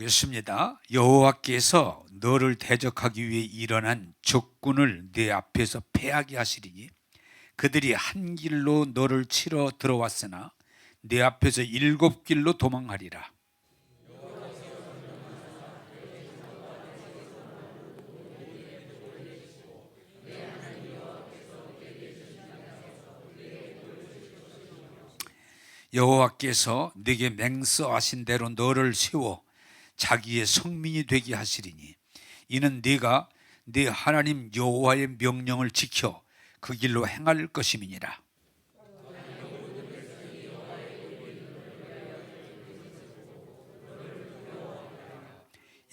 보겠습니다. 여호와께서 너를 대적하기 위해 일어난 적군을 네 앞에서 패하게 하시리니 그들이 한 길로 너를 치러 들어왔으나 네 앞에서 7길로 도망하리라. 여호와께서 네게 맹세하신 대로 너를 세워 자기의 성민이 되게 하시리니 이는 네가 네 하나님 여호와의 명령을 지켜 그 길로 행할 것임이니라.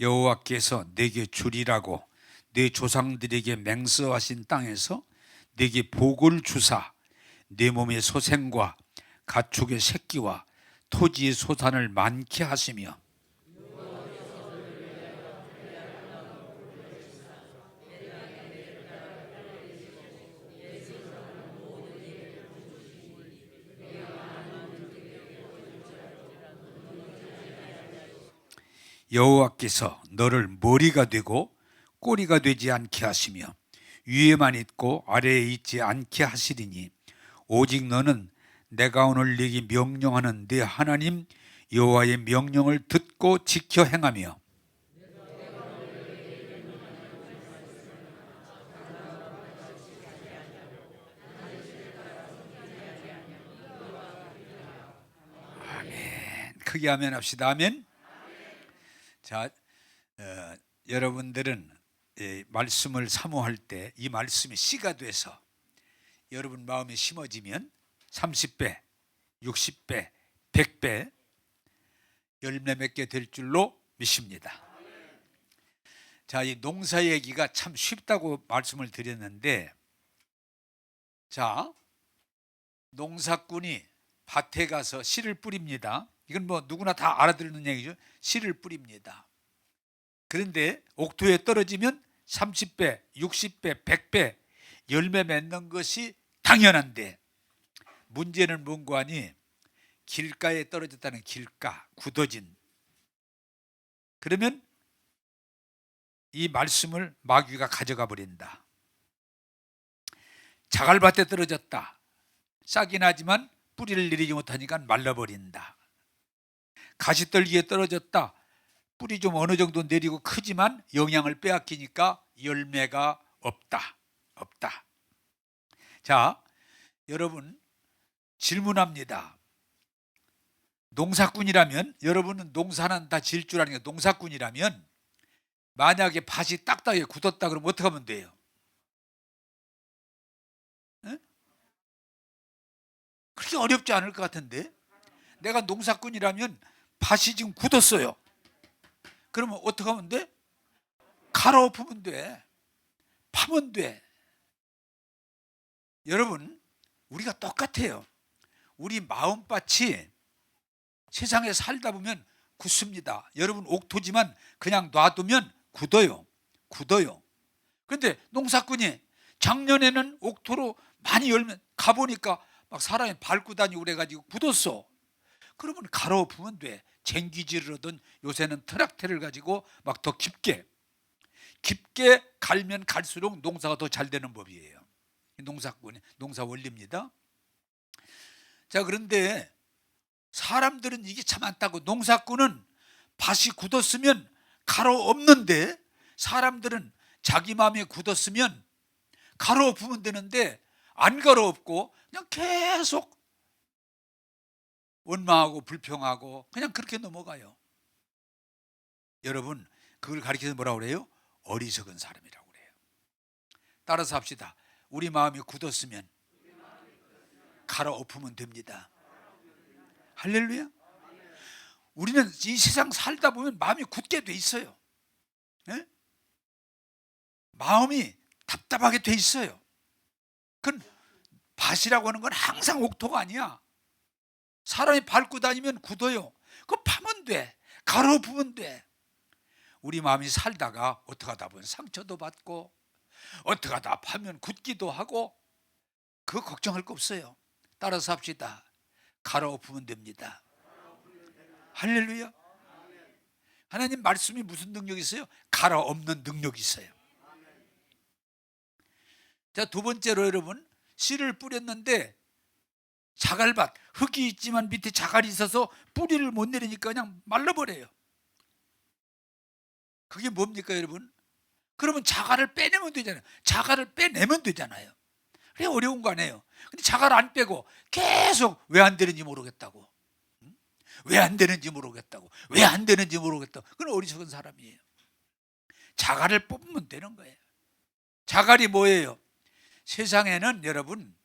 여호와께서 네게 주리라고 네 조상들에게 맹세하신 땅에서 네게 복을 주사 네 몸의 소생과 가축의 새끼와 토지의 소산을 많게 하시며 여호와께서 너를 머리가 되고 꼬리가 되지 않게 하시며 위에만 있고 아래에 있지 않게 하시리니 오직 너는 내가 오늘 네게 명령하는 네 하나님 여호와의 명령을 듣고 지켜 행하며 아멘. 크게 아멘 합시다. 아멘. 자, 여러분들은 말씀을 사모할 때 이 말씀이 씨가 돼서 여러분 마음에 심어지면 30배, 60배, 100배 열매 맺게 될 줄로 믿습니다. 자, 이 농사 얘기가 참 쉽다고 말씀을 드렸는데, 자, 농사꾼이 밭에 가서 씨를 뿌립니다. 이건 뭐 누구나 다 알아듣는 얘기죠. 씨를 뿌립니다. 그런데 옥토에 떨어지면 30배, 60배, 100배 열매 맺는 것이 당연한데 문제는 뭔가 하니 길가에 떨어졌다는 길가, 굳어진. 그러면 이 말씀을 마귀가 가져가 버린다. 자갈밭에 떨어졌다. 싹이 나지만 뿌리를 내리지 못하니까 말라버린다. 가시떨기에 떨어졌다. 뿌리 좀 어느 정도 내리고 크지만 영양을 빼앗기니까 열매가 없다. 자, 여러분 질문합니다. 농사꾼이라면, 여러분은 농사는 다 지을 줄 아니까 농사꾼이라면 만약에 밭이 딱딱하게 굳었다 그러면 어떻게 하면 돼요? 에? 그렇게 어렵지 않을 것 같은데, 내가 농사꾼이라면 밭이 지금 굳었어요. 그러면 어떻게 하면 돼? 갈아엎으면 돼. 파면 돼. 여러분, 우리가 똑같아요. 우리 마음밭이 세상에 살다 보면 굳습니다. 여러분 옥토지만 그냥 놔두면 굳어요. 그런데 농사꾼이 작년에는 옥토로 많이 열면 가보니까 막 사람이 밟고 다니고 그래가지고 굳었어. 그러면 갈아엎으면 돼. 쟁기질을 하든 요새는 트랙터를 가지고 막 더 깊게 갈면 갈수록 농사가 더 잘 되는 법이에요. 농사 원리입니다. 자, 그런데 사람들은 이게 참 안타고 농사꾼은 밭이 굳었으면 갈아엎는데 사람들은 자기 마음에 굳었으면 갈아엎으면 되는데 안 갈아엎고 그냥 계속 원망하고 불평하고 그냥 그렇게 넘어가요. 여러분, 그걸 가리켜서 뭐라고 그래요? 어리석은 사람이라고 그래요. 따라서 합시다. 우리 마음이 굳었으면 갈아엎으면 됩니다. 할렐루야. 우리는 이 세상 살다 보면 마음이 굳게 돼 있어요. 네? 마음이 답답하게 돼 있어요. 그건 밭이라고 하는 건 항상 옥토가 아니야. 사람이 밟고 다니면 굳어요. 그거 파면 돼. 갈아엎으면 돼. 우리 마음이 살다가 어떻게 하다 보면 상처도 받고 어떻게 하다 파면 굳기도 하고 그거 걱정할 거 없어요. 따라서 합시다. 갈아엎으면 됩니다. 할렐루야. 하나님 말씀이 무슨 능력이 있어요? 갈아엎는 능력이 있어요. 자, 두 번째로 여러분, 씨를 뿌렸는데 자갈밭, 흙이 있지만 밑에 자갈이 있어서 뿌리를 못 내리니까 그냥 말라버려요. 그게 뭡니까 여러분? 그러면 자갈을 빼내면 되잖아요. 자갈을 빼내면 되잖아요. 그래 어려운 거 아니에요. 근데 자갈 안 빼고 계속 왜 안 되는지 모르겠다고, 왜 안 되는지 모르겠다고, 왜 안 되는지 모르겠다고. 그건 어리석은 사람이에요. 자갈을 뽑으면 되는 거예요. 자갈이 뭐예요? 세상에는 여러분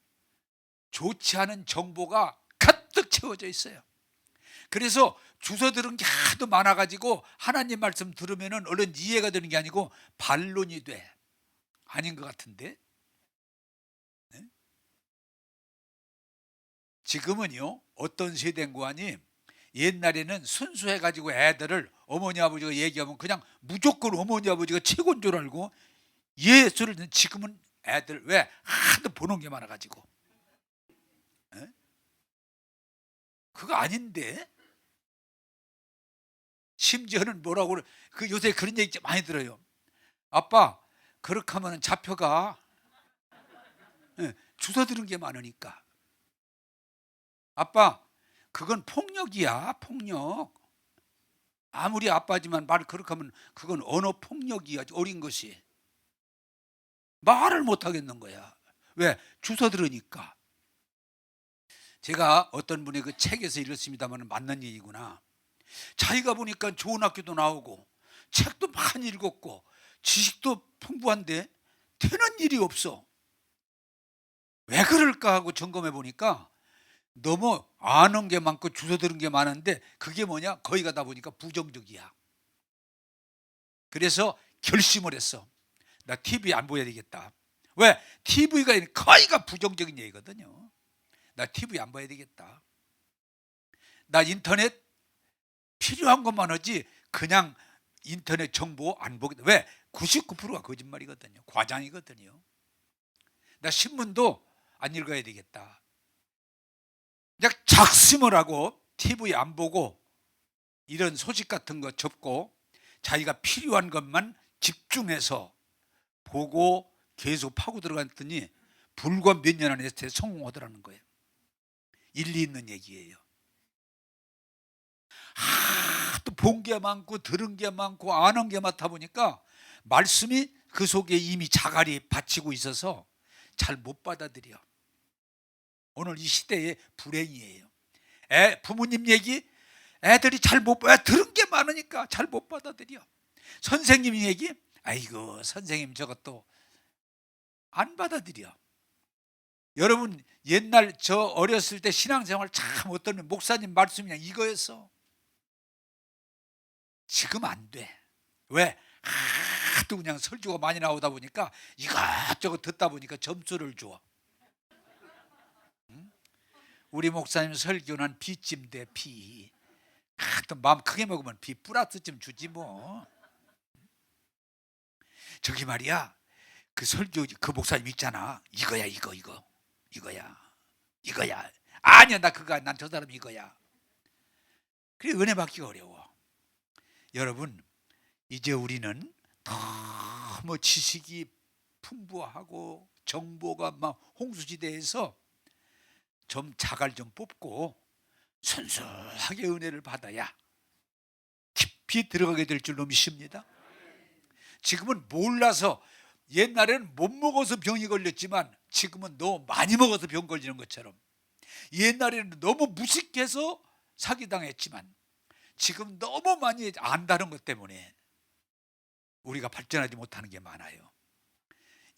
좋지 않은 정보가 가득 채워져 있어요. 그래서 주워 들은 게 하도 많아가지고 하나님 말씀 들으면 얼른 이해가 되는 게 아니고 반론이 돼. 아닌 것 같은데. 네? 지금은요 어떤 세대인고 하니 옛날에는 순수해가지고 애들을 어머니 아버지가 얘기하면 그냥 무조건 어머니 아버지가 최고인 줄 알고 예수를 듣는, 지금은 애들 왜 하도 보는 게 많아가지고. 에? 그거 아닌데. 심지어는 뭐라고 그래. 그 요새 그런 얘기 많이 들어요. 아빠 그렇게 하면 잡혀가. 주워 들은 게 많으니까. 아빠 그건 폭력이야, 폭력. 아무리 아빠지만 말 그렇게 하면 그건 언어 폭력이야. 어린 것이 말을 못 하겠는 거야. 왜? 주워 들으니까. 제가 어떤 분의 그 책에서 읽었습니다만 맞는 얘기구나. 자기가 보니까 좋은 학교도 나오고 책도 많이 읽었고 지식도 풍부한데 되는 일이 없어. 왜 그럴까 하고 점검해 보니까 너무 아는 게 많고 주워 들은 게 많은데 그게 뭐냐? 거기 가다 보니까 부정적이야. 그래서 결심을 했어. 나 TV 안 보여야 되겠다. 왜? TV가 거의가 부정적인 얘기거든요. 나 TV 안 봐야 되겠다. 나 인터넷 필요한 것만 하지 그냥 인터넷 정보 안 보겠다. 왜? 99%가 거짓말이거든요. 과장이거든요. 나 신문도 안 읽어야 되겠다. 그냥 작심을 하고 TV 안 보고 이런 소식 같은 거 접고 자기가 필요한 것만 집중해서 보고 계속 파고 들어갔더니 불과 몇 년 안에 성공하더라는 거예요. 일리 있는 얘기예요. 또 본 게 많고 들은 게 많고 아는 게 많다 보니까 말씀이 그 속에 이미 자갈이 받치고 있어서 잘 못 받아들여. 오늘 이 시대의 불행이에요. 부모님 얘기 애들이 잘 못 받아. 들은 게 많으니까 잘 못 받아들여. 선생님 얘기 아이고 선생님 저것도 안 받아들여. 여러분 옛날 저 어렸을 때 신앙생활 참 어떤 목사님 말씀이 그냥 이거였어. 지금 안 돼. 왜? 하도 그냥 설교가 많이 나오다 보니까 이것저것 듣다 보니까 점수를 줘. 응? 우리 목사님 설교는 B쯤 돼. B. 또 마음 크게 먹으면 B 플러스쯤 주지 뭐. 저기 말이야 그 설교 그 목사님 있잖아. 이거야 이거야. 아니야 나 그거 난 저 사람 이거야. 그래 은혜 받기가 어려워. 여러분 이제 우리는 너무 지식이 풍부하고 정보가 막 홍수시대에서 좀 자갈 좀 뽑고 순수하게 은혜를 받아야 깊이 들어가게 될 줄로 믿습니다. 지금은 몰라서 옛날에는 못 먹어서 병이 걸렸지만 지금은 너무 많이 먹어서 병 걸리는 것처럼 옛날에는 너무 무식해서 사기당했지만 지금 너무 많이 안다는 것 때문에 우리가 발전하지 못하는 게 많아요.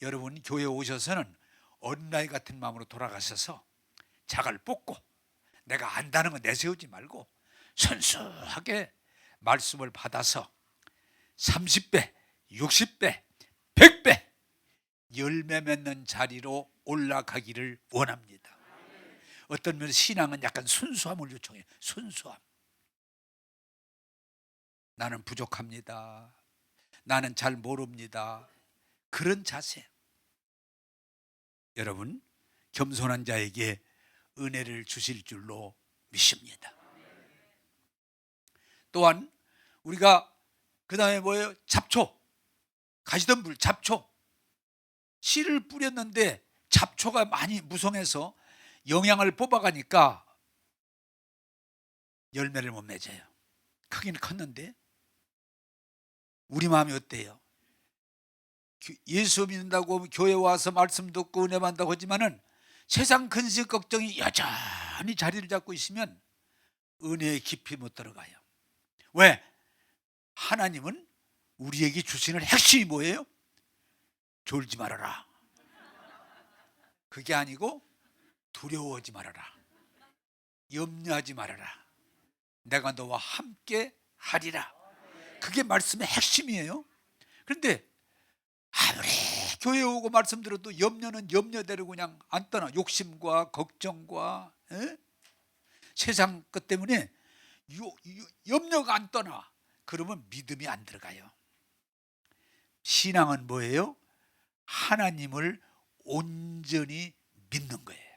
여러분 교회에 오셔서는 어린아이 같은 마음으로 돌아가셔서 자갈 뽑고 내가 안다는 거 내세우지 말고 순수하게 말씀을 받아서 30배, 60배, 100배 열매 맺는 자리로 올라가기를 원합니다. 어떤 면에서 신앙은 약간 순수함을 요청해요. 순수함. 나는 부족합니다. 나는 잘 모릅니다. 그런 자세. 여러분 겸손한 자에게 은혜를 주실 줄로 믿습니다. 또한 우리가 그 다음에 뭐예요? 잡초, 가시덤불, 잡초. 씨를 뿌렸는데 잡초가 많이 무성해서 영양을 뽑아가니까 열매를 못 맺어요. 크기는 컸는데. 우리 마음이 어때요? 예수 믿는다고 교회 와서 말씀 듣고 은혜 받는다고 하지만은 세상 근심 걱정이 여전히 자리를 잡고 있으면 은혜의 깊이 못 들어가요. 왜? 하나님은 우리에게 주시는 핵심이 뭐예요? 졸지 말아라. 그게 아니고 두려워하지 말아라. 염려하지 말아라. 내가 너와 함께 하리라. 그게 말씀의 핵심이에요. 그런데 아무리 교회 오고 말씀 들어도 염려는 염려대로 그냥 안 떠나. 욕심과 걱정과 세상 것 때문에 염려가 안 떠나. 그러면 믿음이 안 들어가요. 신앙은 뭐예요? 하나님을 온전히 믿는 거예요.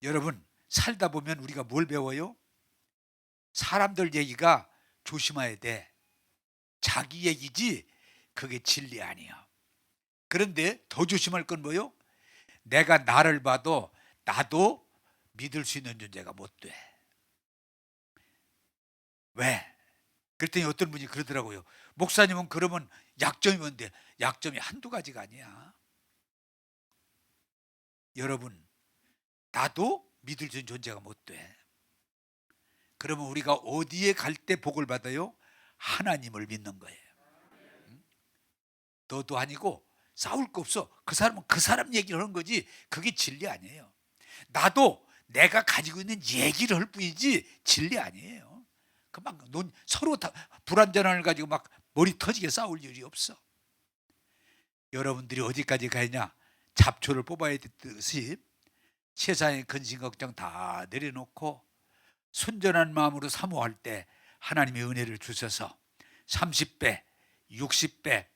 여러분, 살다 보면 우리가 뭘 배워요? 사람들 얘기가 조심해야 돼. 자기 얘기지 그게 진리 아니야. 그런데 더 조심할 건 뭐요? 내가 나를 봐도 나도 믿을 수 있는 존재가 못 돼. 왜? 그랬더니 어떤 분이 그러더라고요. 목사님은 그러면 약점이 뭔데? 약점이 한두 가지가 아니야. 여러분, 나도 믿을 수 있는 존재가 못 돼. 그러면 우리가 어디에 갈 때 복을 받아요? 하나님을 믿는 거예요. 너도 아니고 싸울 거 없어. 그 사람은 그 사람 얘기를 하는 거지 그게 진리 아니에요. 나도 내가 가지고 있는 얘기를 할 뿐이지 진리 아니에요. 그만 서로 다 불완전함을 가지고 막 머리 터지게 싸울 일이 없어. 여러분들이 어디까지 가냐? 잡초를 뽑아야 되듯이 세상의 근심 걱정 다 내려놓고 순전한 마음으로 사모할 때 하나님의 은혜를 주셔서 30배, 60배,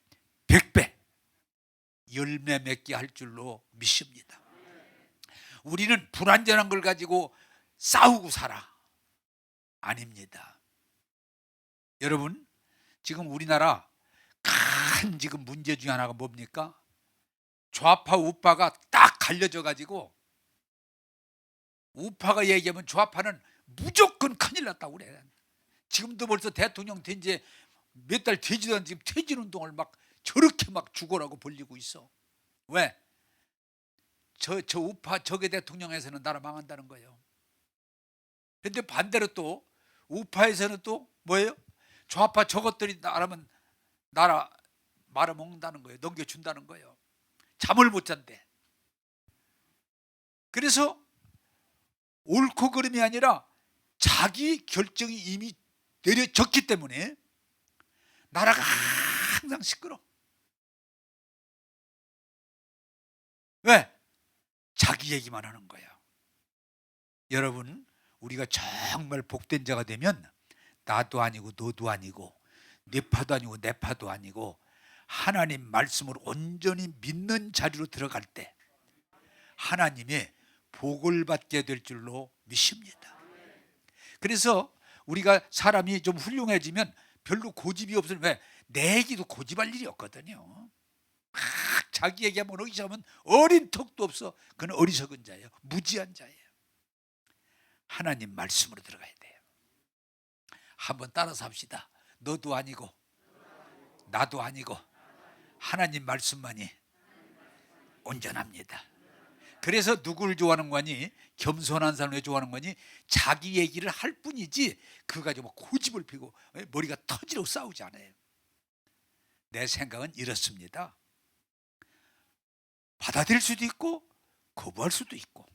100배 열매 맺게 할 줄로 믿습니다. 우리는 불완전한 걸 가지고 싸우고 살아. 아닙니다. 여러분, 지금 우리나라 큰 지금 문제 중에 하나가 뭡니까? 좌파 우파가 딱 갈려져 가지고 우파가 얘기하면 좌파는 무조건 큰일 났다고 그래. 지금도 벌써 대통령 된 지 몇 달 되지도 않은 지금 퇴진운동을 막 저렇게 막 죽어라고 벌리고 있어. 왜? 저 우파 저게 대통령에서는 나라 망한다는 거예요. 그런데 반대로 또 우파에서는 또 뭐예요? 좌파 저것들이 나라면 나라 말아먹는다는 거예요. 넘겨준다는 거예요. 잠을 못 잔대. 그래서 옳고 그름이 아니라 자기 결정이 이미 내려졌기 때문에 나라가 항상 시끄러. 왜? 자기 얘기만 하는 거야. 여러분, 우리가 정말 복된 자가 되면 나도 아니고 너도 아니고 내 파도 아니고 내 파도 아니고 하나님 말씀을 온전히 믿는 자리로 들어갈 때 하나님의 복을 받게 될 줄로 믿습니다. 그래서 우리가 사람이 좀 훌륭해지면 별로 고집이 없으면 왜? 내 얘기도 고집할 일이 없거든요. 막 자기 얘기하면 의심하면 어린 턱도 없어. 그건 어리석은 자예요. 무지한 자예요. 하나님 말씀으로 들어가야 돼요. 한번 따라서 합시다. 너도 아니고 나도 아니고 하나님 말씀만이 온전합니다. 그래서 누구를 좋아하는 거니? 겸손한 사람을 좋아하는 거니? 자기 얘기를 할 뿐이지 그거 가지고 고집을 피고 머리가 터지려고 싸우지 않아요. 내 생각은 이렇습니다. 받아들일 수도 있고 거부할 수도 있고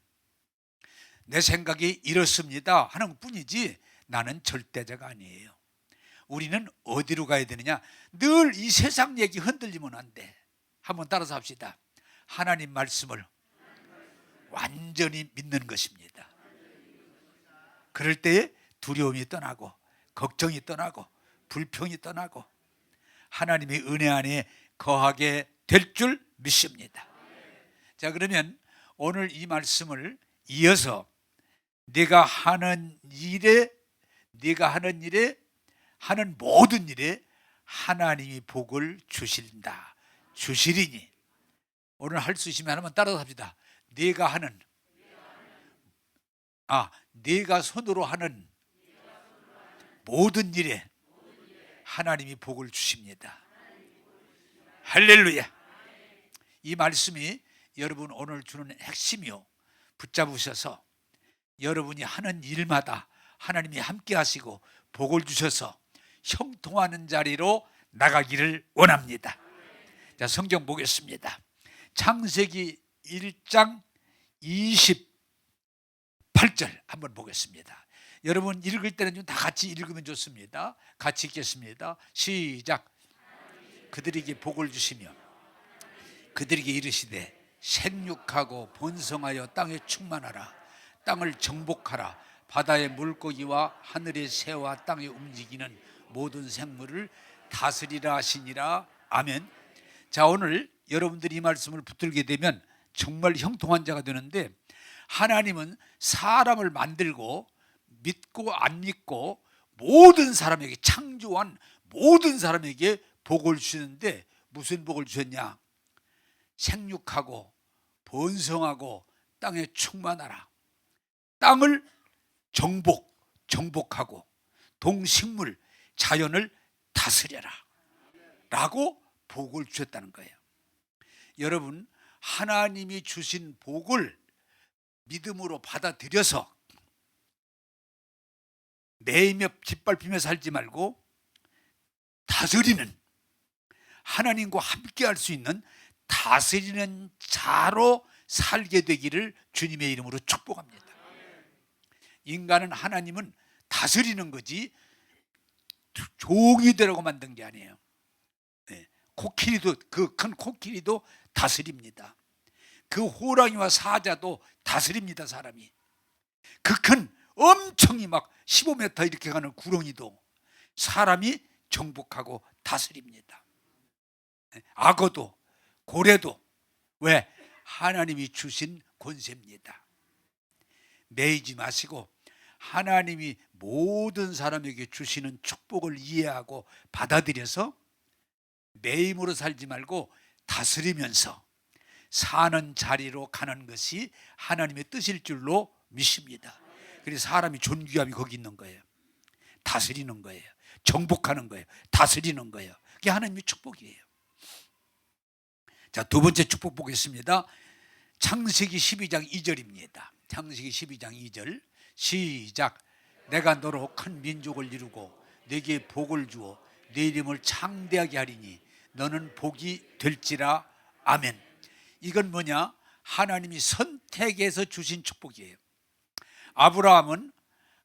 내 생각이 이렇습니다 하는 뿐이지 나는 절대자가 아니에요. 우리는 어디로 가야 되느냐? 늘 이 세상 얘기 흔들리면 안 돼. 한번 따라서 합시다. 하나님 말씀을 완전히 믿는 것입니다. 그럴 때에 두려움이 떠나고 걱정이 떠나고 불평이 떠나고 하나님의 은혜 안에 거하게 될 줄 믿습니다. 자, 그러면 오늘 이 말씀을 이어서 내가 하는 일에 네가 하는 모든 일에 하나님이 복을 주신다. 주시리니. 오늘 할 수 있으면 하나만 따라서 합시다. 네가 손으로 하는 모든 일에 하나님이 복을 주십니다. 할렐루야. 이 말씀이 여러분 오늘 주는 핵심이요, 붙잡으셔서 여러분이 하는 일마다 하나님이 함께 하시고 복을 주셔서 형통하는 자리로 나가기를 원합니다. 자, 성경 보겠습니다. 창세기 1장 28절 한번 보겠습니다. 여러분 읽을 때는 좀 다 같이 읽으면 좋습니다. 같이 읽겠습니다. 시작. 그들에게 복을 주시며 그들에게 이르시되 생육하고 번성하여 땅에 충만하라. 땅을 정복하라. 바다의 물고기와 하늘의 새와 땅에 움직이는 모든 생물을 다스리라 하시니라. 아멘. 자, 오늘 여러분들이 이 말씀을 붙들게 되면 정말 형통한 자가 되는데, 하나님은 사람을 만들고 믿고 안 믿고 모든 사람에게, 창조한 모든 사람에게 복을 주시는데 무슨 복을 주셨냐? 생육하고 번성하고 땅에 충만하라. 땅을 정복하고 동식물, 자연을 다스려라 라고 복을 주셨다는 거예요. 여러분, 하나님이 주신 복을 믿음으로 받아들여서 매이며 짓밟히며 살지 말고 다스리는, 하나님과 함께 할 수 있는 다스리는 자로 살게 되기를 주님의 이름으로 축복합니다. 인간은, 하나님은 다스리는 거지 종이 되라고 만든 게 아니에요. 코끼리도, 그 큰 코끼리도 다스립니다. 그 호랑이와 사자도 다스립니다. 사람이. 그 큰 엄청이 막 15m 이렇게 가는 구렁이도 사람이 정복하고 다스립니다. 악어도, 고래도. 왜? 하나님이 주신 권세입니다. 매이지 마시고 하나님이 모든 사람에게 주시는 축복을 이해하고 받아들여서 매임으로 살지 말고 다스리면서 사는 자리로 가는 것이 하나님의 뜻일 줄로 믿습니다. 그래서 사람이 존귀함이 거기 있는 거예요. 다스리는 거예요. 정복하는 거예요. 다스리는 거예요. 그게 하나님의 축복이에요. 자, 두 번째 축복 보겠습니다. 창세기 12장 2절입니다. 창세기 12장 2절 시작. 내가 너로 큰 민족을 이루고 네게 복을 주어 네 이름을 창대하게 하리니 너는 복이 될지라. 아멘. 이건 뭐냐? 하나님이 선택해서 주신 축복이에요. 아브라함은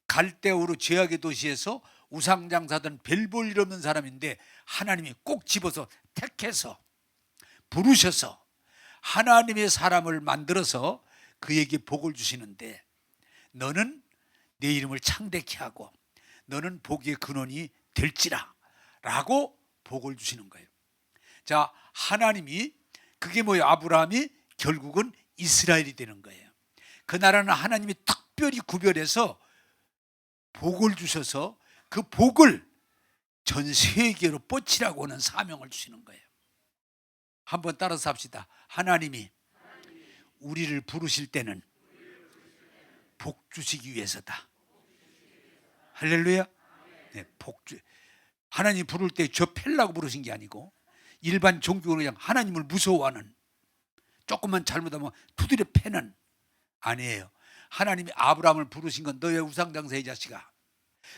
갈대우르 죄악의 도시에서 우상장사든 별 볼 일 없는 사람인데 하나님이 꼭 집어서 택해서 부르셔서 하나님의 사람을 만들어서 그에게 복을 주시는데, 너는 내 이름을 창대케 하고 너는 복의 근원이 될지라 라고 복을 주시는 거예요. 자, 하나님이, 그게 뭐예요? 아브라함이 결국은 이스라엘이 되는 거예요. 그 나라는 하나님이 특별히 구별해서 복을 주셔서 그 복을 전 세계로 뻗치라고 하는 사명을 주시는 거예요. 한번 따라서 합시다. 하나님이 우리를 부르실 때는 복 주시기 위해서다. 할렐루야. 네, 하나님 부를 때 저 팰라고 부르신 게 아니고, 일반 종교로 그냥 하나님을 무서워하는, 조금만 잘못하면 두드려 패는 아니에요. 하나님이 아브라함을 부르신 건 너의 우상장사 이 자식아,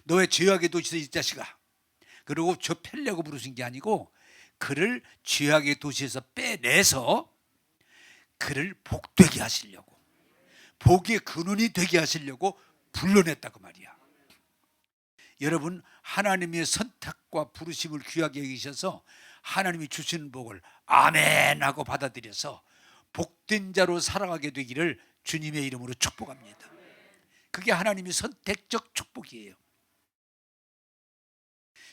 너의 죄악의 도시에서 이 자식아, 그리고 저 팰려고 부르신 게 아니고 그를 죄악의 도시에서 빼내서 그를 복되게 하시려고, 복의 근원이 되게 하시려고 불러냈다 그 말이야. 여러분, 하나님의 선택과 부르심을 귀하게 여기셔서 하나님이 주시는 복을 아멘 하고 받아들여서 복된 자로 살아가게 되기를 주님의 이름으로 축복합니다. 그게 하나님의 선택적 축복이에요.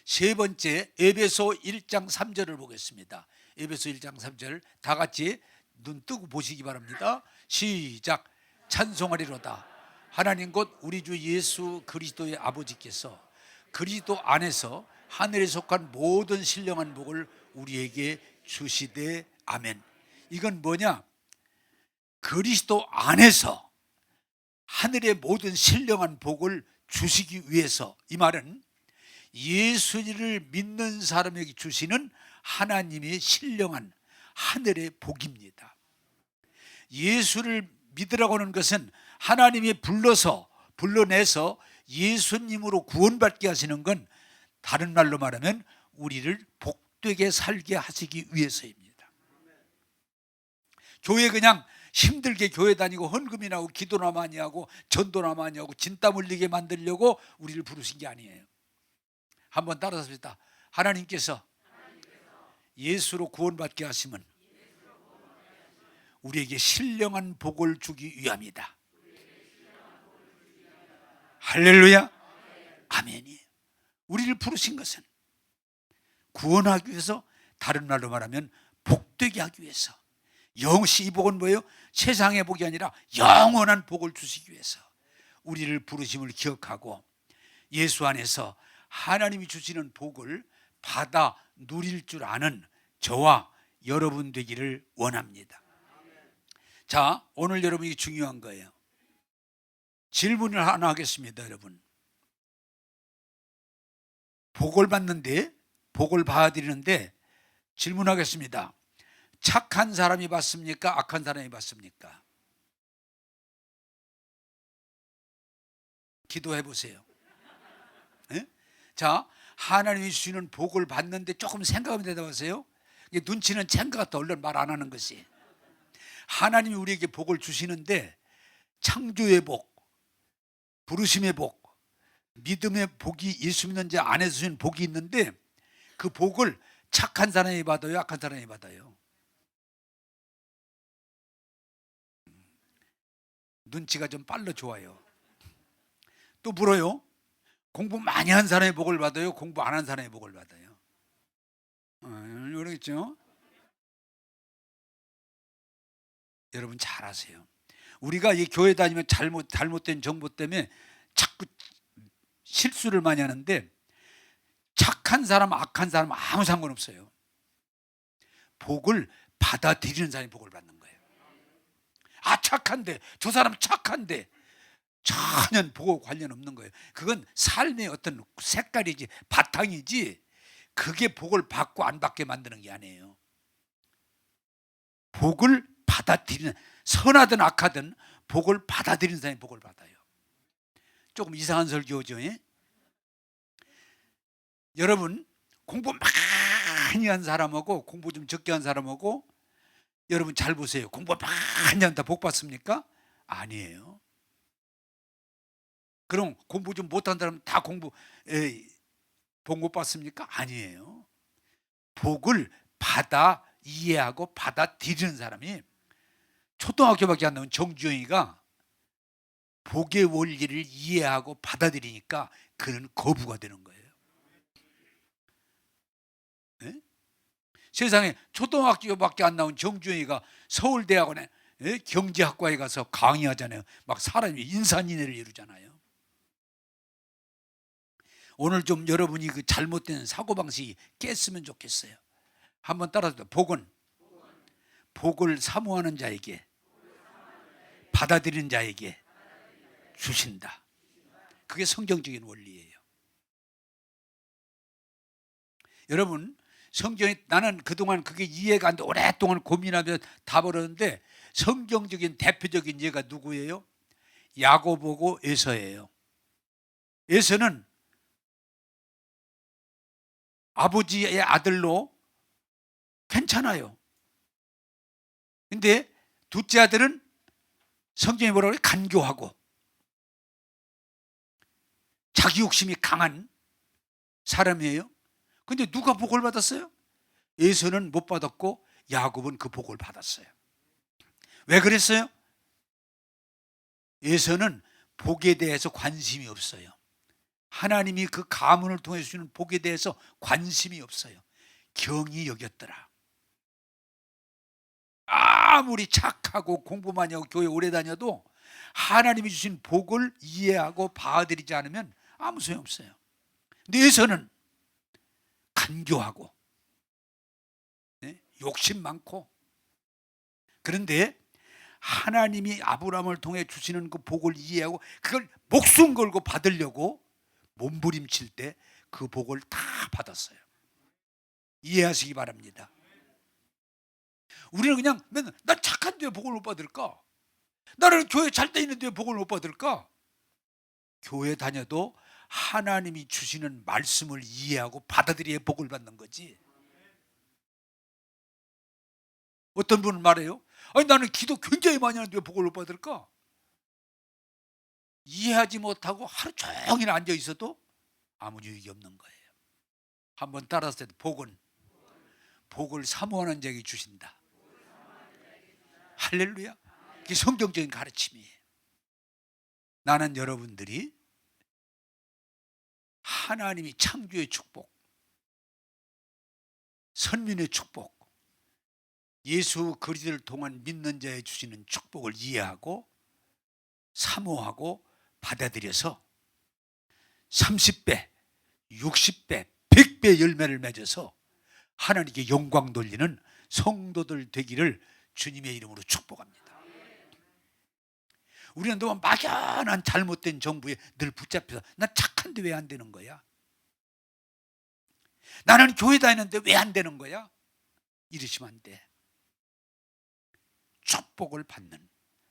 세 번째, 에베소 1장 3절을 보겠습니다. 에베소 1장 3절 다 같이 눈 뜨고 보시기 바랍니다. 시작. 찬송하리로다. 하나님 곧 우리 주 예수 그리스도의 아버지께서 그리스도 안에서 하늘에 속한 모든 신령한 복을 우리에게 주시되 아멘. 이건 뭐냐? 그리스도 안에서 하늘의 모든 신령한 복을 주시기 위해서, 이 말은 예수를 믿는 사람에게 주시는 하나님의 신령한 하늘의 복입니다. 예수를 믿으라고 하는 것은 하나님이 불러내서 예수님으로 구원받게 하시는 건, 다른 말로 말하면 우리를 복되게 살게 하시기 위해서입니다. 교회 그냥 힘들게 교회 다니고 헌금이나 하고 기도나 많이 하고 전도나 많이 하고 진땀 흘리게 만들려고 우리를 부르신 게 아니에요. 한번 따라서 합시다. 하나님께서 예수로 구원받게 하시면 우리에게 신령한 복을 주기 위함이다. 할렐루야. 아멘이에요. 우리를 부르신 것은 구원하기 위해서, 다른 말로 말하면 복되게 하기 위해서. 이 복은 뭐예요? 세상의 복이 아니라 영원한 복을 주시기 위해서 우리를 부르심을 기억하고 예수 안에서 하나님이 주시는 복을 받아 누릴 줄 아는 저와 여러분 되기를 원합니다. 자, 오늘 여러분이 중요한 거예요. 질문을 하나 하겠습니다. 여러분, 복을 받는데, 복을 봐드리는데 질문하겠습니다. 착한 사람이 받습니까? 악한 사람이 받습니까? 기도해 보세요. 네? 자, 하나님이 주시는 복을 받는데 조금 생각하면 대답하세요. 눈치는 챙겨 같아. 얼른 말 안 하는 것이. 하나님이 우리에게 복을 주시는데 창조의 복, 부르심의 복, 믿음의 복이, 예수 믿는 자 안에서 주신 복이 있는데 그 복을 착한 사람이 받아요? 악한 사람이 받아요? 눈치가 좀 빨라 좋아요. 또 물어요. 공부 많이 한 사람의 복을 받아요? 공부 안 한 사람의 복을 받아요? 모르겠죠? 여러분 잘 아세요. 우리가 이 교회 다니면 잘못된 정보 때문에 자꾸 실수를 많이 하는데, 착한 사람, 악한 사람 아무 상관없어요. 복을 받아들이는 사람이 복을 받는 거예요. 아, 착한데, 저 사람 착한데, 전혀 복과 관련 없는 거예요. 그건 삶의 어떤 색깔이지, 바탕이지, 그게 복을 받고 안 받게 만드는 게 아니에요. 복을 받아들이는, 선하든 악하든 복을 받아들이는 사람이 복을 받아요. 조금 이상한 설교죠. 여러분, 공부 많이 한 사람하고 공부 좀 적게 한 사람하고, 여러분 잘 보세요. 공부 많이 한다 복 받습니까? 아니에요. 그럼 공부 좀 못한 사람 다 복 못 받습니까? 아니에요. 복을 받아 이해하고 받아들이는 사람이, 초등학교밖에 안 나온 정주영이가 복의 원리를 이해하고 받아들이니까 그는 거부가 되는 거예요. 네? 세상에 초등학교밖에 안 나온 정주영이가 서울대학원에 경제학과에 가서 강의하잖아요. 막 사람이 인산인해를 이루잖아요. 오늘 좀 여러분이 그 잘못된 사고방식이 깼으면 좋겠어요. 한번 따라서, 복을 사모하는 자에게, 받아들이는 자에게 주신다. 그게 성경적인 원리예요. 여러분, 성경이, 나는 그동안 그게 이해가 안 돼 오랫동안 고민하며 답을 얻었는데, 성경적인 대표적인 예가 누구예요? 야고보고 에서예요. 에서는 아버지의 아들로 괜찮아요. 근데 둘째 아들은 성경이 뭐라고 해요? 간교하고 자기 욕심이 강한 사람이에요. 근데 누가 복을 받았어요? 에서는 못 받았고 야곱은 그 복을 받았어요. 왜 그랬어요? 에서는 복에 대해서 관심이 없어요. 하나님이 그 가문을 통해 주시는 복에 대해서 관심이 없어요. 경히 여겼더라. 아무리 착하고 공부 많이 하고 교회 오래 다녀도 하나님이 주신 복을 이해하고 받아들이지 않으면 아무 소용없어요. 뇌에서는 간교하고 욕심 많고. 그런데 하나님이 아브라함을 통해 주시는 그 복을 이해하고 그걸 목숨 걸고 받으려고 몸부림칠 때 그 복을 다 받았어요. 이해하시기 바랍니다. 우리는 그냥 맨날 난 착한데 왜 복을 못 받을까? 나는 교회 잘 다니는데 왜 복을 못 받을까? 교회 다녀도 하나님이 주시는 말씀을 이해하고 받아들여야 복을 받는 거지. 어떤 분은 말해요. 아니 나는 기도 굉장히 많이 하는데 왜 복을 못 받을까? 이해하지 못하고 하루 종일 앉아 있어도 아무 유익이 없는 거예요. 한번 따라서 복을 사모하는 자에게 주신다. 할렐루야. 이게 성경적인 가르침이에요. 나는 여러분들이 하나님이 창조의 축복, 선민의 축복, 예수 그리스도를 통한 믿는 자에 주시는 축복을 이해하고 사모하고 받아들여서 30배, 60배, 100배 열매를 맺어서 하나님께 영광 돌리는 성도들 되기를 주님의 이름으로 축복합니다. 우리는 너무 막연한 잘못된 정부에 늘 붙잡혀서 난 착한데 왜 안 되는 거야? 나는 교회 다니는데 왜 안 되는 거야? 이러시면 안 돼. 축복을 받는,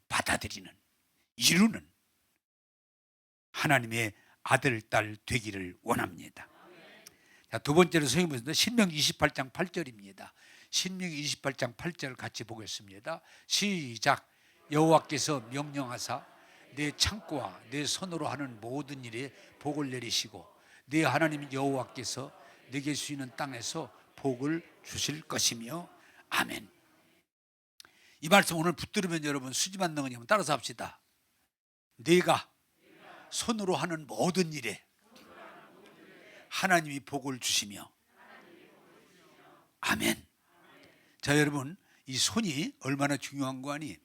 받아들이는, 이루는 하나님의 아들, 딸 되기를 원합니다. 자, 두 번째로 성경 보겠습니다. 신명기 28장 8절입니다. 신명기 28장 8절 같이 보겠습니다. 시작. 여호와께서 명령하사 내 창고와 내 손으로 하는 모든 일에 복을 내리시고 내 하나님 여호와께서 내게 주시는 땅에서 복을 주실 것이며 아멘. 이 말씀 오늘 붙들으면 여러분 수지만 능은이 한번 따라서 합시다. 내가 손으로 하는 모든 일에 하나님이 복을 주시며 아멘. 자, 여러분 이 손이 얼마나 중요한 거 아니?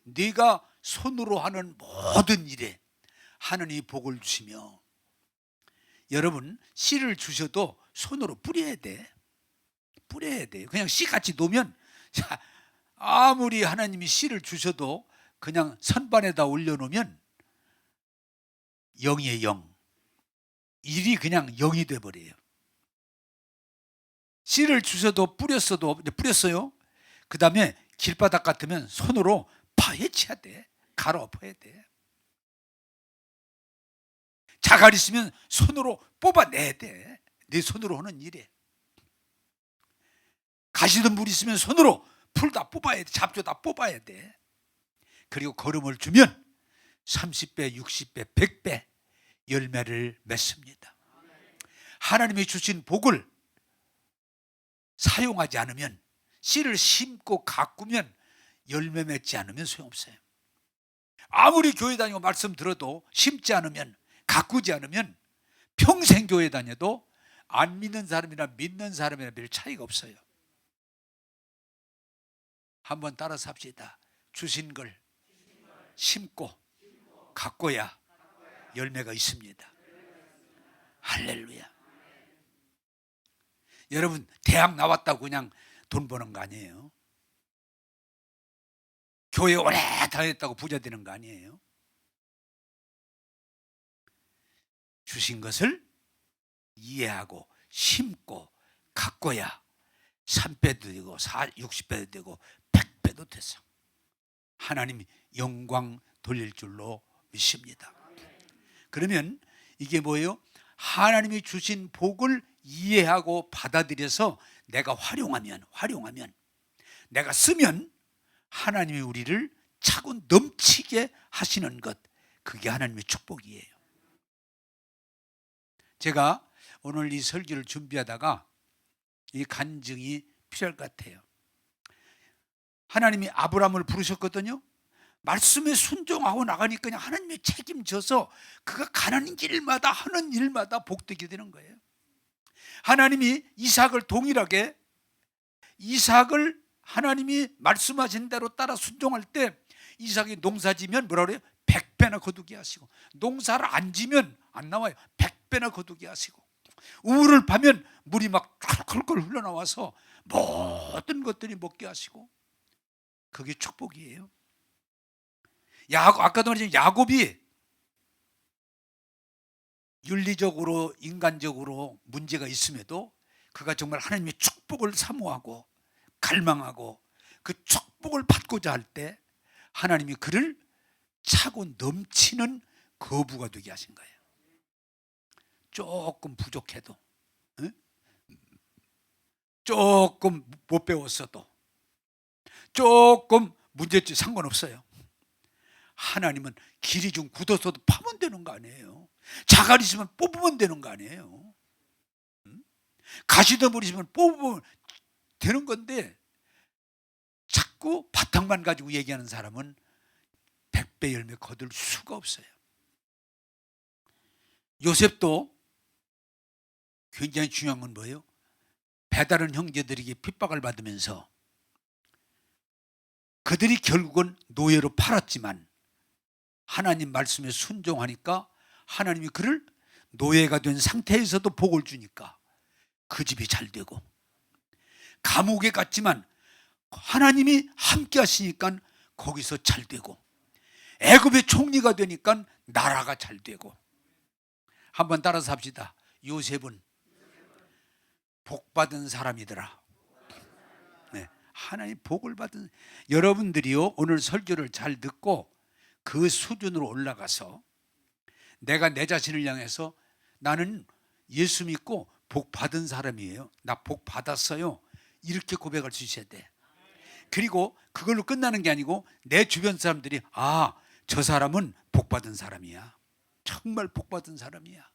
내가 손으로 하는 모든 일에 하나님이 복을 주시며. 여러분 씨를 주셔도 손으로 뿌려야 돼. 뿌려야 돼. 그냥 씨같이 놓으면, 자, 아무리 하나님이 씨를 주셔도 그냥 선반에다 올려놓으면 0이에요. 0. 일이 그냥 0이 돼버려요. 씨를 주셔도 뿌렸어요. 그 다음에 길바닥 같으면 손으로 파헤쳐야 돼. 갈아 엎어야 돼. 자갈 있으면 손으로 뽑아내야 돼. 내 손으로 하는 일에. 가시던 물 있으면 손으로 풀 다 뽑아야 돼. 잡초 다 뽑아야 돼. 그리고 걸음을 주면 30배, 60배, 100배 열매를 맺습니다. 하나님이 주신 복을 사용하지 않으면, 씨를 심고 가꾸면 열매 맺지 않으면 소용없어요. 아무리 교회 다니고 말씀 들어도 심지 않으면, 가꾸지 않으면 평생 교회 다녀도 안 믿는 사람이나 믿는 사람이나 별 차이가 없어요. 한번 따라서 합시다. 주신 걸 심고 가꿔야 열매가 있습니다. 할렐루야. 여러분 대학 나왔다고 그냥 돈 버는 거 아니에요. 교회 오래 다녔다고 부자 되는 거 아니에요. 주신 것을 이해하고 심고 가꿔야 3배도 되고 60배도 되고 100배도 돼서 하나님이 영광 돌릴 줄로 믿습니다. 그러면 이게 뭐예요? 하나님이 주신 복을 이해하고 받아들여서 내가 활용하면 내가 쓰면 하나님이 우리를 차고 넘치게 하시는 것, 그게 하나님의 축복이에요. 제가 오늘 이 설교를 준비하다가 이 간증이 필요할 것 같아요. 하나님이 아브라함을 부르셨거든요. 말씀에 순종하고 나가니까 그냥 하나님이 책임져서 그가 가는 길마다 하는 일마다 복되게 되는 거예요. 하나님이 이삭을 동일하게, 이삭을 하나님이 말씀하신 대로 따라 순종할 때 이삭이 농사 지면 뭐라 그래요? 100배나 거두게 하시고, 농사를 안 지면 안 나와요. 배나 거두게 하시고, 우물을 파면 물이 막 콜콜 흘러나와서 모든 것들이 먹게 하시고, 그게 축복이에요. 아까도 말했지만 야곱이 윤리적으로 인간적으로 문제가 있음에도 그가 정말 하나님의 축복을 사모하고 갈망하고 그 축복을 받고자 할 때 하나님이 그를 차고 넘치는 거부가 되게 하신 거예요. 조금 부족해도, 조금 못 배웠어도, 조금 문제지 상관없어요. 하나님은 길이 좀 굳어서도 파면 되는 거 아니에요. 자갈 있으면 뽑으면 되는 거 아니에요. 가시덤불 있으면 뽑으면 되는 건데, 자꾸 바탕만 가지고 얘기하는 사람은 100배 열매 거둘 수가 없어요. 요셉도 굉장히 중요한 건 뭐예요? 배다른 형제들에게 핍박을 받으면서 그들이 결국은 노예로 팔았지만 하나님 말씀에 순종하니까 하나님이 그를 노예가 된 상태에서도 복을 주니까 그 집이 잘 되고, 감옥에 갔지만 하나님이 함께 하시니까 거기서 잘 되고, 애굽의 총리가 되니까 나라가 잘 되고. 한번 따라서 합시다. 요셉은 복받은 사람이더라. 네, 하나님 복을 받은. 여러분들이요, 오늘 설교를 잘 듣고 그 수준으로 올라가서 내가 내 자신을 향해서 나는 예수 믿고 복 받은 사람이에요, 나 복 받았어요, 이렇게 고백할 수 있어야 돼. 그리고 그걸로 끝나는 게 아니고 내 주변 사람들이 저 사람은 복 받은 사람이야, 정말 복 받은 사람이야,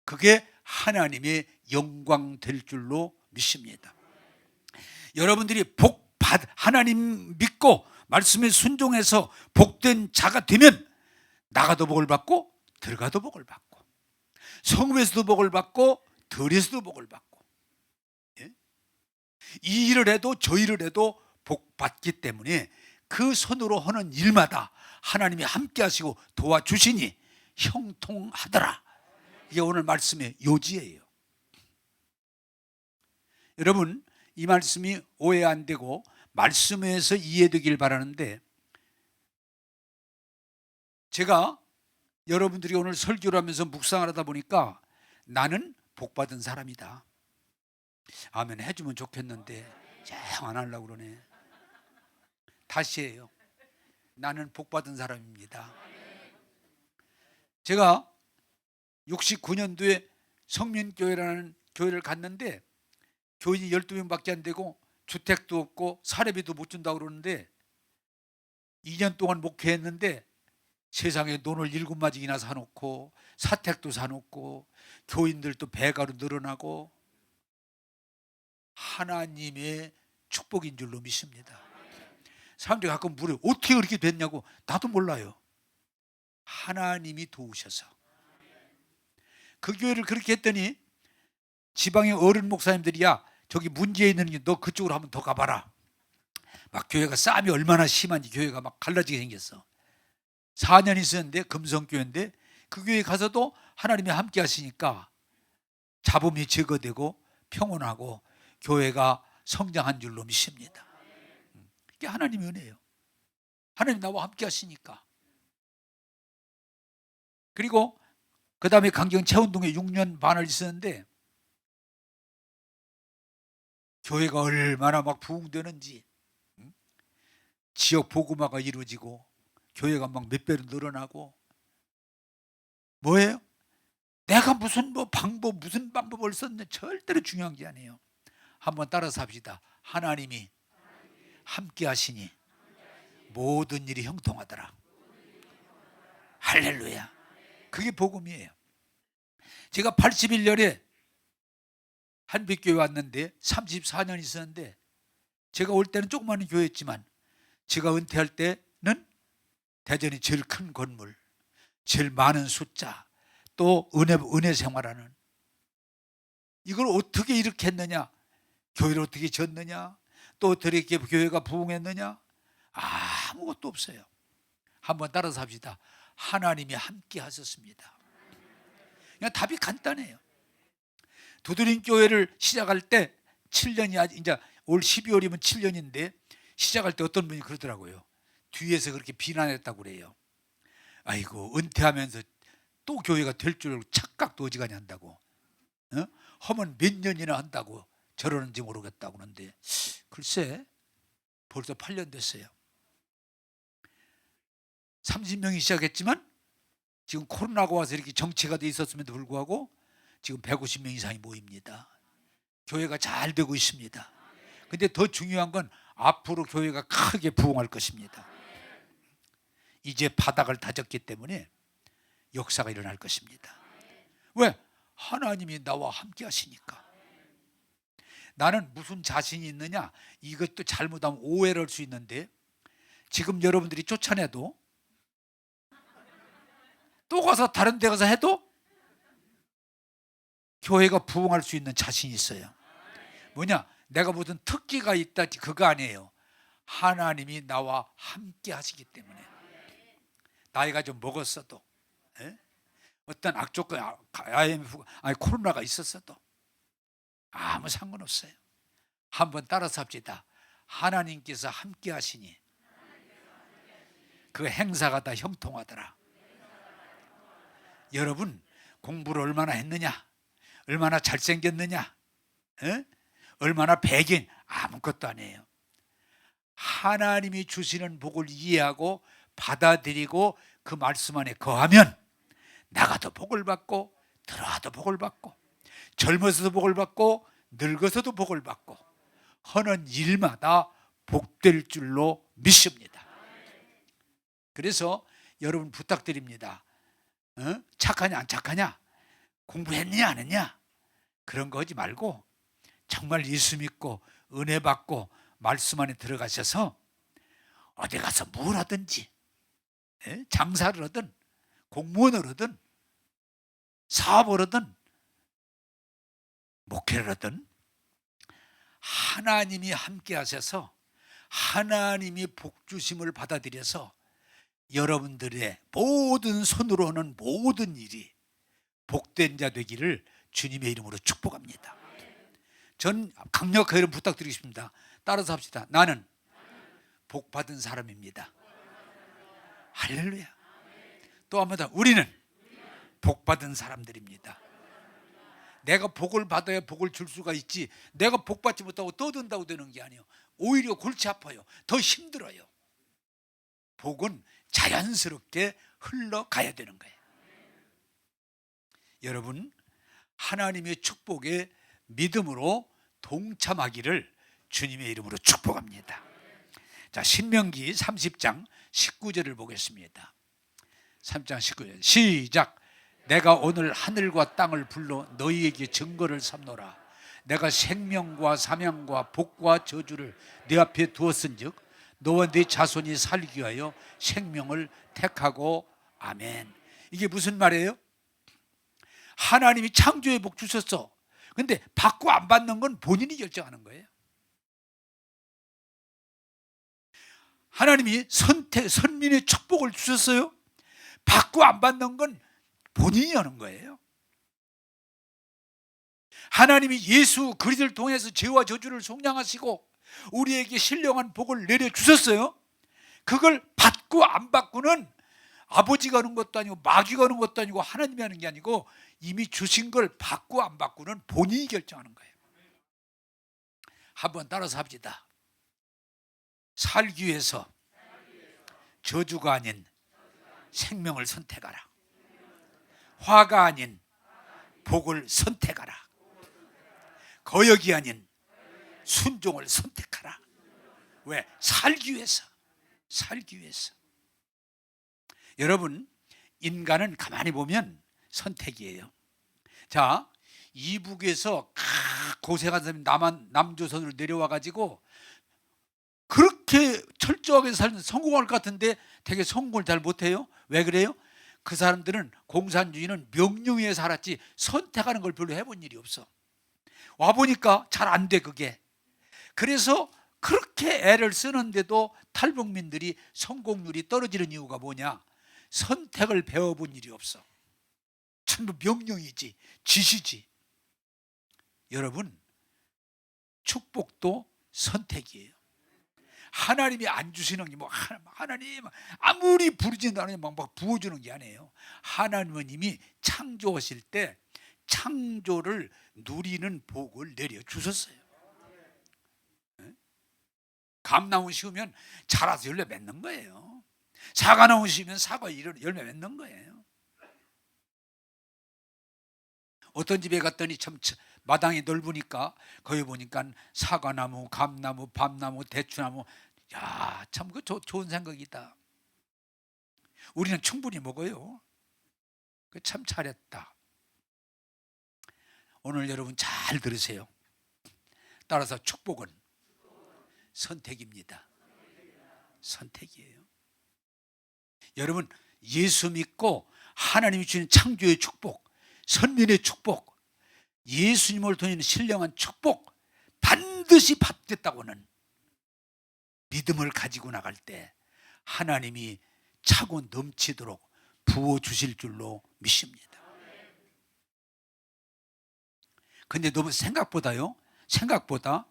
그게 하나님의 영광 될 줄로 믿습니다. 여러분들이 하나님 믿고 말씀에 순종해서 복된 자가 되면 나가도 복을 받고 들어가도 복을 받고, 성읍에서도 복을 받고 들에서도 복을 받고, 이 일을 해도 저 일을 해도 복 받기 때문에 그 손으로 하는 일마다 하나님이 함께 하시고 도와주시니 형통하더라. 이게 오늘 말씀의 요지예요. 여러분, 이 말씀이 오해 안 되고 말씀에서 이해되길 바라는데, 제가 여러분들이 오늘 설교를 하면서 묵상을 하다 보니까 나는 복받은 사람이다, 아멘 해주면 좋겠는데 잘 안 하려고 그러네. 다시 해요. 나는 복받은 사람입니다. 제가 69년도에 성민교회라는 교회를 갔는데 교인이 12명밖에 안 되고 주택도 없고 사례비도 못 준다고 그러는데 2년 동안 목회했는데 세상에 논을 7마직이나 사놓고 사택도 사놓고 교인들도 배가로 늘어나고 하나님의 축복인 줄로 믿습니다. 사람들이 가끔 물어요. 어떻게 그렇게 됐냐고. 나도 몰라요. 하나님이 도우셔서. 그 교회를 그렇게 했더니 지방의 어른 목사님들이 저기 문제 있는 게 너 그쪽으로 한번 더 가봐라. 막 교회가 싸움이 얼마나 심한지 교회가 막 갈라지게 생겼어. 4년 있었는데 금성교회인데 그 교회 가서도 하나님이 함께 하시니까 잡음이 제거되고 평온하고 교회가 성장한 줄로 믿습니다. 이게 하나님의 은혜예요. 하나님 나와 함께 하시니까. 그리고 그 다음에 강경 채운동에 6년 반을 있었는데 교회가 얼마나 막 부흥되는지, 지역 복음화가 이루어지고 교회가 막 몇 배로 늘어나고. 뭐예요? 내가 무슨 방법을 썼는데 절대로 중요한 게 아니에요. 한번 따라서 합시다. 하나님이 함께 하시니 모든 일이 형통하더라. 할렐루야. 그게 복음이에요. 제가 81년에 한빛교회 왔는데 34년 있었는데, 제가 올 때는 조그마한 교회였지만 제가 은퇴할 때는 대전이 제일 큰 건물, 제일 많은 숫자, 또 은혜 생활하는. 이걸 어떻게 이렇게 했느냐, 교회를 어떻게 졌느냐, 또 어떻게 교회가 부흥했느냐, 아무것도 없어요. 한번 따라서 합시다. 하나님이 함께 하셨습니다. 그냥 답이 간단해요. 두드림 교회를 시작할 때 7년이 이제 올 12월이면 7년인데 시작할 때 어떤 분이 그러더라고요. 뒤에서 그렇게 비난했다고 그래요. 아이고 은퇴하면서 또 교회가 될 줄 알고 착각도 어지간히 한다고. 하면 몇 년이나 한다고 저러는지 모르겠다고 그러는데 글쎄 벌써 8년 됐어요. 30명이 시작했지만 지금 코로나가 와서 이렇게 정체가 돼 있었음에도 불구하고 지금 150명 이상이 모입니다. 교회가 잘 되고 있습니다. 근데 더 중요한 건 앞으로 교회가 크게 부흥할 것입니다. 이제 바닥을 다졌기 때문에 역사가 일어날 것입니다. 왜? 하나님이 나와 함께 하시니까. 나는 무슨 자신이 있느냐? 이것도 잘못하면 오해를 할 수 있는데 지금 여러분들이 쫓아내도 또 가서 다른 데 가서 해도 교회가 부흥할 수 있는 자신이 있어요. 뭐냐? 내가 무슨 특기가 있다 그거 아니에요. 하나님이 나와 함께 하시기 때문에. 나이가 좀 먹었어도 어떤 악조건 IMF 아니 코로나가 있었어도 아무 상관없어요. 한번 따라서 합시다. 하나님께서 함께 하시니 그 행사가 다 형통하더라. 여러분 공부를 얼마나 했느냐, 얼마나 잘생겼느냐, 얼마나 배긴 아무것도 아니에요. 하나님이 주시는 복을 이해하고 받아들이고 그 말씀 안에 거하면 나가도 복을 받고 들어와도 복을 받고 젊어서도 복을 받고 늙어서도 복을 받고 하는 일마다 복될 줄로 믿습니다. 그래서 여러분 부탁드립니다. 착하냐 안 착하냐, 공부했느냐 안 했냐, 그런 거 하지 말고 정말 예수 믿고 은혜 받고 말씀 안에 들어가셔서 어디 가서 뭘 하든지 장사를 하든 공무원을 하든 사업을 하든 목회를 하든 하나님이 함께 하셔서 하나님이 복 주심을 받아들여서 여러분들의 모든 손으로 하는 모든 일이 복된 자 되기를 주님의 이름으로 축복합니다. 전 강력하게 부탁드리겠습니다. 따라서 합시다. 나는 복 받은 사람입니다. 할렐루야. 또 한 번 더, 우리는 복 받은 사람들입니다. 내가 복을 받아야 복을 줄 수가 있지, 내가 복 받지 못하고 떠든다고 되는 게 아니에요. 오히려 골치 아파요. 더 힘들어요. 복은 자연스럽게 흘러가야 되는 거예요. 여러분 하나님의 축복에 믿음으로 동참하기를 주님의 이름으로 축복합니다. 자, 신명기 30장 19절을 보겠습니다. 3장 19절 시작. 내가 오늘 하늘과 땅을 불러 너희에게 증거를 삼노라. 내가 생명과 사명과 복과 저주를 네 앞에 두었은즉 너와 네 자손이 살기 위하여 생명을 택하고. 아멘. 이게 무슨 말이에요? 하나님이 창조의 복 주셨어. 근데 받고 안 받는 건 본인이 결정하는 거예요. 하나님이 선민의 축복을 주셨어요. 받고 안 받는 건 본인이 하는 거예요. 하나님이 예수 그리스도를 통해서 죄와 저주를 속량하시고 우리에게 신령한 복을 내려주셨어요. 그걸 받고 안 받고는 아버지가 하는 것도 아니고 마귀가 하는 것도 아니고 하나님이 하는 게 아니고 이미 주신 걸 받고 안 받고는 본인이 결정하는 거예요. 한번 따라서 합시다. 살기 위해서 저주가 아닌 생명을 선택하라. 화가 아닌 복을 선택하라. 거역이 아닌 순종을 선택하라. 왜? 살기 위해서. 살기 위해서. 여러분 인간은 가만히 보면 선택이에요. 자, 이북에서 고생한 사람이 남조선으로 내려와 가지고 그렇게 철저하게 살면 성공할 것 같은데 되게 성공을 잘 못해요. 왜 그래요? 그 사람들은 공산주의는 명령에 살았지 선택하는 걸 별로 해본 일이 없어. 와보니까 잘 안 돼 그게. 그래서 그렇게 애를 쓰는데도 탈북민들이 성공률이 떨어지는 이유가 뭐냐? 선택을 배워본 일이 없어. 전부 명령이지, 지시지. 여러분, 축복도 선택이에요. 하나님이 안 주시는 게 뭐 하나님 아무리 부르지도 않으면 막 부어주는 게 아니에요. 하나님은 이미 창조하실 때 창조를 누리는 복을 내려 주셨어요. 감나무 심으면 자라서 열매 맺는 거예요. 사과나무 심으면 사과 열매 맺는 거예요. 어떤 집에 갔더니 참 마당이 넓으니까 거기 보니까 사과나무, 감나무, 밤나무, 대추나무. 야, 참 그 좋은 생각이다. 우리는 충분히 먹어요. 그 참 잘했다. 오늘 여러분 잘 들으세요. 따라서 축복은 선택입니다. 선택이에요. 여러분, 예수 믿고 하나님이 주신 창조의 축복, 선민의 축복, 예수님을 통해 신령한 축복 반드시 받겠다고는 믿음을 가지고 나갈 때 하나님이 차고 넘치도록 부어주실 줄로 믿습니다. 근데 너무 생각보다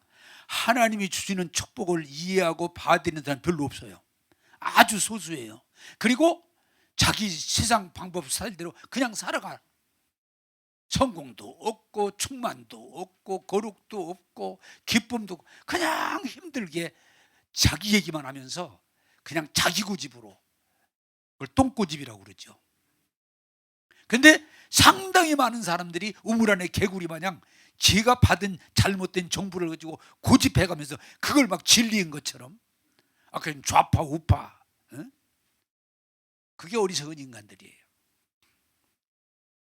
하나님이 주시는 축복을 이해하고 받아들이는 사람 별로 없어요. 아주 소수예요. 그리고 자기 세상 방법 스타일대로 그냥 살아가. 성공도 없고 충만도 없고 거룩도 없고 기쁨도 없고 그냥 힘들게 자기 얘기만 하면서 그냥 자기 고집으로, 그걸 똥고집이라고 그러죠. 근데 상당히 많은 사람들이 우물 안에 개구리 마냥 지가 받은 잘못된 정보를 가지고 고집해가면서 그걸 막 진리인 것처럼, 아까 좌파 우파, 그게 어리석은 인간들이에요.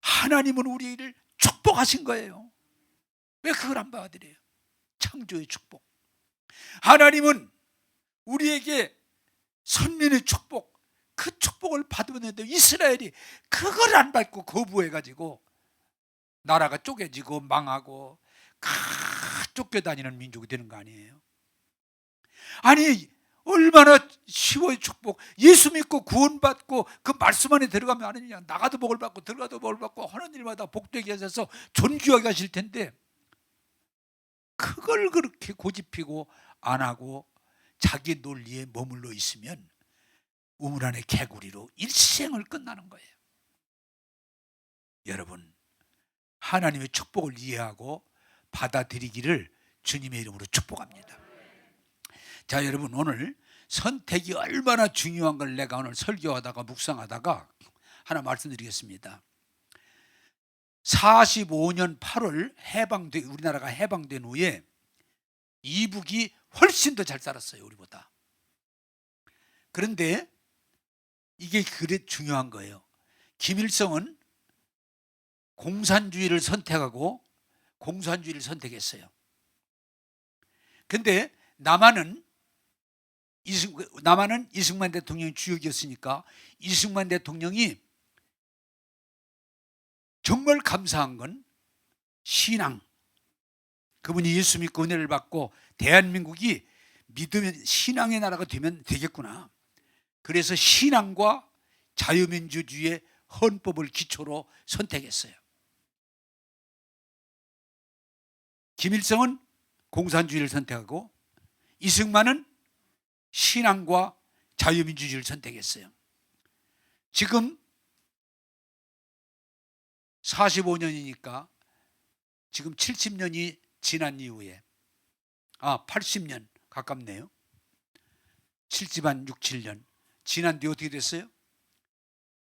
하나님은 우리를 축복하신 거예요. 왜 그걸 안 받아들여요? 창조의 축복. 하나님은 우리에게 선민의 축복, 그 축복을 받으면서 이스라엘이 그걸 안 받고 거부해가지고 나라가 쪼개지고 망하고 쫓겨다니는 민족이 되는 거 아니에요? 아니, 얼마나 쉬워요. 축복. 예수 믿고 구원받고 그 말씀 안에 들어가면 안 하느냐. 나가도 복을 받고 들어가도 복을 받고 하는 일마다 복되게 하셔서 존귀하게 하실 텐데 그걸 그렇게 고집피고 안 하고 자기 논리에 머물러 있으면 우물 안의 개구리로 일생을 끝나는 거예요. 여러분, 하나님의 축복을 이해하고 받아들이기를 주님의 이름으로 축복합니다. 자, 여러분, 오늘 선택이 얼마나 중요한 걸 내가 오늘 설교하다가 묵상하다가 하나 말씀드리겠습니다. 45년 8월 우리나라가 해방된 후에 이북이 훨씬 더 잘 살았어요, 우리보다. 그런데 이게 그래 중요한 거예요. 김일성은 공산주의를 선택했어요. 근데 남한은 이승만 대통령이 주역이었으니까 이승만 대통령이 정말 감사한 건 신앙, 그분이 예수 믿고 은혜를 받고 대한민국이 믿으면 신앙의 나라가 되면 되겠구나. 그래서 신앙과 자유민주주의의 헌법을 기초로 선택했어요. 김일성은 공산주의를 선택하고 이승만은 신앙과 자유민주주의를 선택했어요. 지금 45년이니까 지금 70년이 지난 이후에 80년 가깝네요. 7한 6, 7년 지난 뒤 어떻게 됐어요?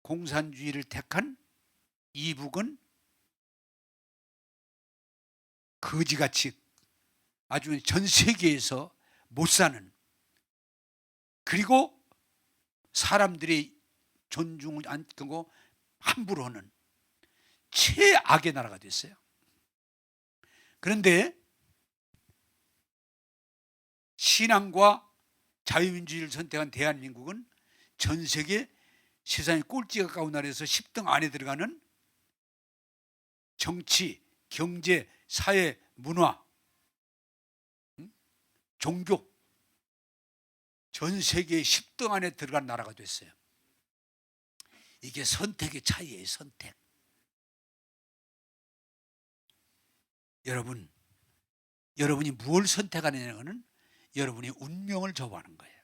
공산주의를 택한 이북은 거지같이 아주 전 세계에서 못 사는, 그리고 사람들이 존중을 안 하고 함부로 하는 최악의 나라가 됐어요. 그런데 신앙과 자유민주주의를 선택한 대한민국은 전 세계 세상에 꼴찌가 가까운 나라에서 10등 안에 들어가는 정치, 경제, 사회, 문화, 종교, 전 세계 10등 안에 들어간 나라가 됐어요. 이게 선택의 차이예요. 선택. 여러분이 무엇을 선택하느냐는 여러분의 운명을 좌우하는 거예요.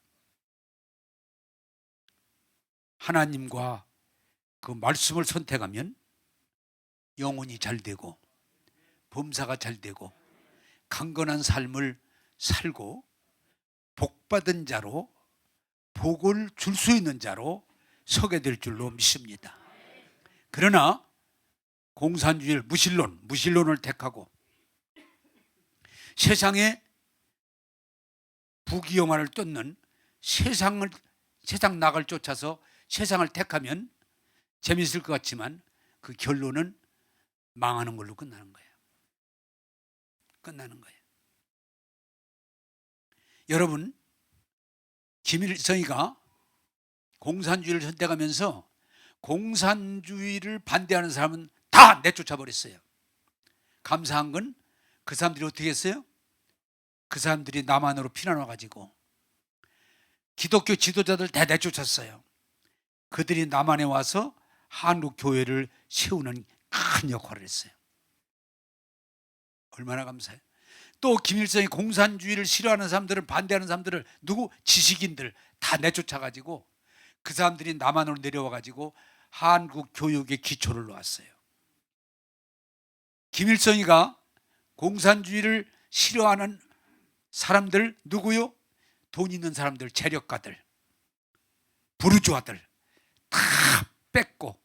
하나님과 그 말씀을 선택하면 영혼이 잘 되고 범사가 잘 되고 강건한 삶을 살고 복받은 자로, 복을 줄 수 있는 자로 서게 될 줄로 믿습니다. 그러나 공산주의를 무신론을 택하고 세상에 부귀영화를 쫓는 세상 낙을 쫓아서 세상을 택하면 재미있을 것 같지만 그 결론은 망하는 걸로 끝나는 거예요. 여러분, 김일성이가 공산주의를 선택하면서 공산주의를 반대하는 사람은 다 내쫓아 버렸어요. 감사한 건 그 사람들이 어떻게 했어요? 그 사람들이 남한으로 피난와 가지고 기독교 지도자들 다 내쫓았어요. 그들이 남한에 와서 한국 교회를 세우는 큰 역할을 했어요. 얼마나 감사해요. 또 김일성이 공산주의를 싫어하는 사람들을, 반대하는 사람들을, 지식인들 다 내쫓아가지고 그 사람들이 남한으로 내려와가지고 한국 교육의 기초를 놓았어요. 김일성이가 공산주의를 싫어하는 사람들 누구요? 돈 있는 사람들, 재력가들, 부르주아들 다 뺏고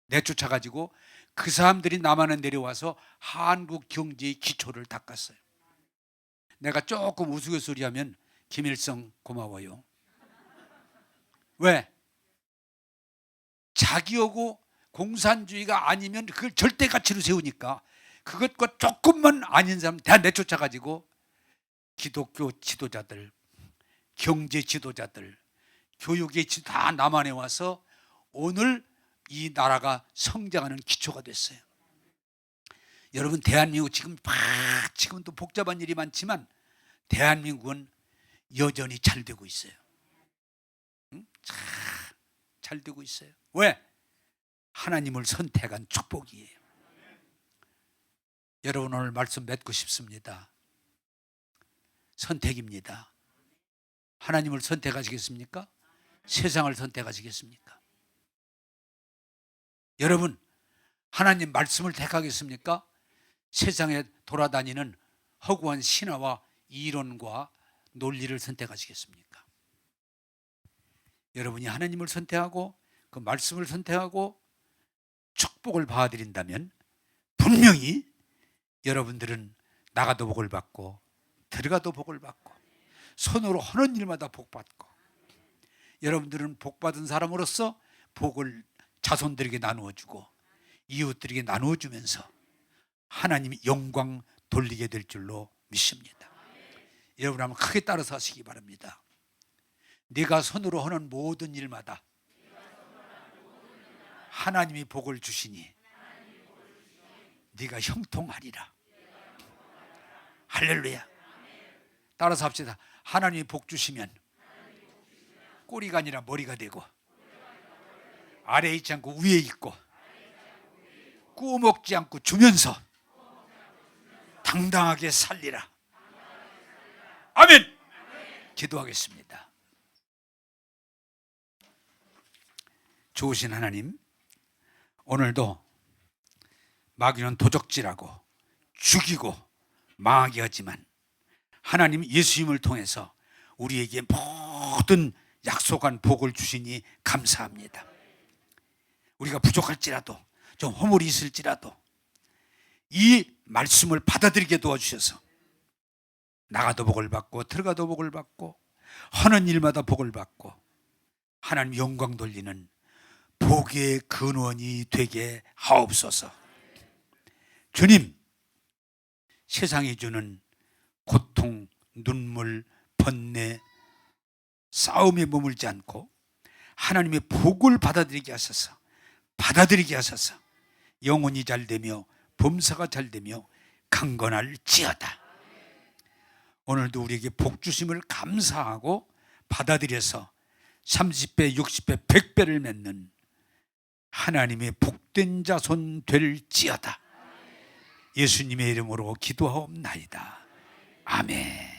내쫓아가지고 그 사람들이 남한에 내려와서 한국 경제의 기초를 닦았어요. 내가 조금 우스갯소리하면 김일성 고마워요. 왜? 자기하고 공산주의가 아니면 그걸 절대 가치로 세우니까 그것과 조금만 아닌 사람 다 내쫓아가지고 기독교 지도자들, 경제 지도자들, 교육의 다 남한에 와서 오늘 이 나라가 성장하는 기초가 됐어요. 여러분, 대한민국 지금도 복잡한 일이 많지만 대한민국은 여전히 잘 되고 있어요. 잘 되고 있어요. 왜? 하나님을 선택한 축복이에요. 여러분, 오늘 말씀 맺고 싶습니다. 선택입니다. 하나님을 선택하시겠습니까? 세상을 선택하시겠습니까? 여러분, 하나님 말씀을 택하겠습니까? 세상에 돌아다니는 허구한 신화와 이론과 논리를 선택하시겠습니까? 여러분이 하나님을 선택하고 그 말씀을 선택하고 축복을 봐드린다면 분명히 여러분들은 나가도 복을 받고 들어가도 복을 받고 손으로 하는 일마다 복 받고, 여러분들은 복 받은 사람으로서 복을 자손들에게 나누어 주고 이웃들에게 나누어 주면서 하나님이 영광 돌리게 될 줄로 믿습니다. 여러분 한번 크게 따라서 하시기 바랍니다. 네가 손으로 하는 모든 일마다 하나님이 복을 주시니 네가 형통하리라. 할렐루야. 따라서 합시다. 하나님이 복 주시면 꼬리가 아니라 머리가 되고 아래에 있지 않고 위에 있고 꾸먹지 않고 주면서 당당하게 살리라. 아멘. 기도하겠습니다. 좋으신 하나님, 오늘도 마귀는 도적질하고 죽이고 망하게 하지만 하나님 예수님을 통해서 우리에게 모든 약속한 복을 주시니 감사합니다. 우리가 부족할지라도 좀 허물이 있을지라도 이 말씀을 받아들이게 도와주셔서 나가도 복을 받고 들어가도 복을 받고 하는 일마다 복을 받고 하나님 영광 돌리는 복의 근원이 되게 하옵소서. 주님, 세상이 주는 고통, 눈물, 번뇌, 싸움에 머물지 않고 하나님의 복을 받아들이게 하소서. 영혼이 잘 되며 범사가 잘 되며 강건할지어다. 오늘도 우리에게 복 주심을 감사하고 받아들여서 30배, 60배, 100배를 맺는 하나님의 복된 자손 될지어다. 예수님의 이름으로 기도하옵나이다. 아멘.